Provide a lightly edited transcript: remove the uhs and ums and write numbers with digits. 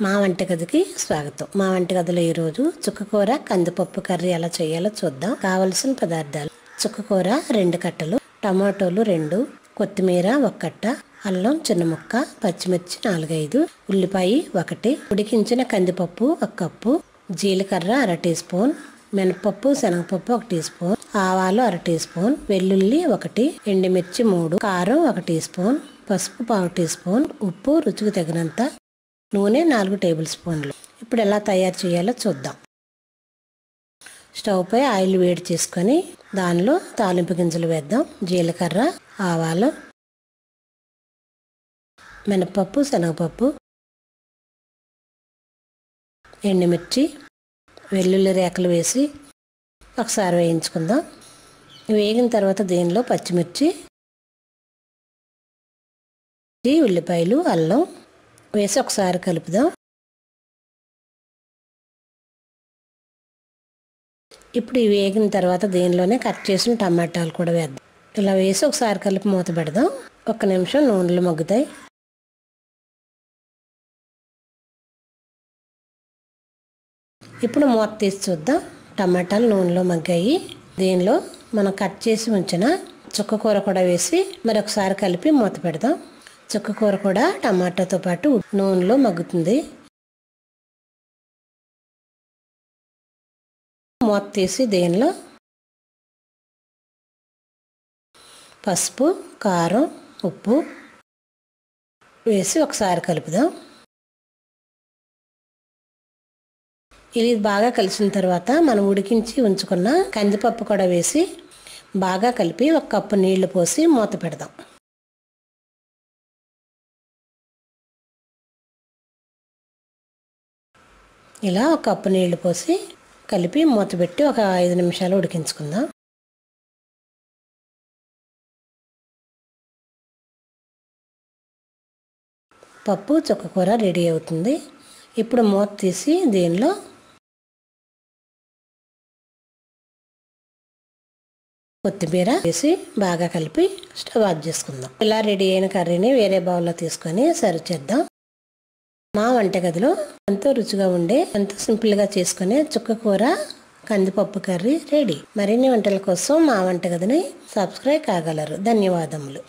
మా వంటగదికి స్వాగతం. మా వంటగదిలో ఈరోజు చుక్కకూర కందిపప్పు కర్రీ ఎలా చేయాలో చూద్దాం. కావలసిన పదార్థాలు: చుక్కకూర 2 కట్టలు, టమాటోలు 2, కొత్తిమీర 1 కట్ట, అల్లం చిన్న ముక్క, పచ్చిమిర్చి 4-5, ఉల్లిపాయ 1, ఉడికించిన కందిపప్పు 1 కప్పు, జీలకర్ర 1/2 టీ స్పూన్, మినపప్పు శనగపప్పు 1 టీ స్పూన్, ఆవాలు 1/2 టీ స్పూన్, వెల్లుల్లి 1, ఎండుమిర్చి 3, కారం 1 టీ స్పూన్, పసుపు 1/2 టీ స్పూన్, ఉప్పు రుచికి తగినంత, నూనె 4 టేబుల్ స్పూన్లు. ఇప్పుడు ఎలా తయారు చేయాలో చూద్దాం. స్టవ్ పై ఆయిల్ వేడి చేసుకొని దానిలో తాలింపు గింజలు వేద్దాం. జీలకర్ర, ఆవాలు, మినపప్పు శనగపప్పు, ఎండుమిర్చి, వెల్లుల్లి రేకలు వేసి ఒకసారి వేయించుకుందాం. వేగిన తర్వాత దీనిలో పచ్చిమిర్చి, ఉల్లిపాయలు, అల్లం వేసి ఒకసారి కలుపుదాం. ఇప్పుడు ఇవి వేగిన తర్వాత దీనిలోనే కట్ చేసిన టమాటాలు కూడా వేద్దాం. ఇలా వేసి ఒకసారి కలిపి మూత పెడదాం. 1 నిమిషం నూనెలో మగ్గుతాయి. ఇప్పుడు మూత తీసి చూద్దాం. టమాటాలు నూనెలో మగ్గాయి. దీనిలో మనం కట్ చేసి ఉంచిన చుక్కకూర కూడా వేసి మరొకసారి కలిపి మూత పెడదాం. చుక్కకూర కూడా టమాటాతో పాటు నూనెలో మగ్గుతుంది. మూత తీసి దీనిలో పసుపు, కారం, ఉప్పు వేసి ఒకసారి కలుపుదాం. ఇది బాగా కలిసిన తర్వాత మనం ఉడికించి ఉంచుకున్న కందిపప్పు కూడా వేసి బాగా కలిపి 1 కప్పు నీళ్లు పోసి మూత పెడదాం. ఇలా 1 కప్పు నీళ్లు పోసి కలిపి మూత పెట్టి ఒక 5 నిమిషాలు ఉడికించుకుందాం. పప్పు చుక్కకూర రెడీ అవుతుంది. ఇప్పుడు మూత తీసి దీనిలో కొత్తిమీర వేసి బాగా కలిపి స్టవ్ ఆఫ్ చేసుకుందాం. ఇలా రెడీ అయిన కర్రీని వేరే బౌల్లో తీసుకొని సర్వ్ చేద్దాం. మా వంటగదిలో ఎంతో రుచిగా ఉండే, ఎంతో సింపుల్గా చేసుకునే చుక్కకూర కందిపప్పు కర్రీ రెడీ. మరిన్ని వంటల కోసం మా వంటగదిని సబ్స్క్రైబ్ కాగలరు. ధన్యవాదములు.